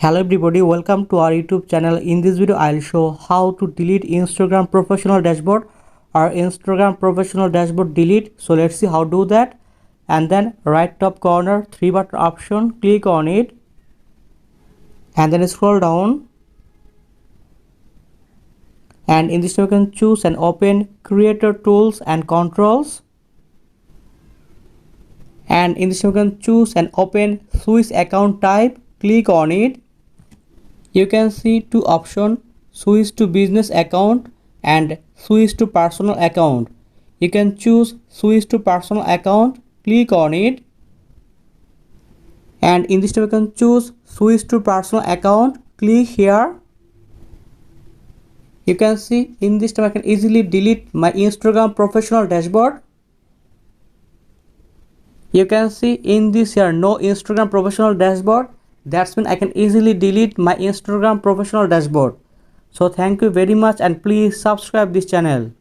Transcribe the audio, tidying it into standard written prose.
Hello everybody, welcome to our YouTube channel. In this video I'll show how to delete Instagram professional dashboard or Instagram professional dashboard delete. So let's see how to do that. And then right top corner three button option, click on it and then scroll down, and in this you can choose and open creator tools and controls, and in this you can choose and open switch account type. Click on it. You can see two options, switch to business account and switch to personal account. You can choose switch to personal account. Click on it, and in this you can choose switch to personal account. Click here. You can see in this time I can easily delete my Instagram professional dashboard. You can see in this here no Instagram professional dashboard. That's when I can easily delete my Instagram professional dashboard. So thank you very much and please subscribe this channel.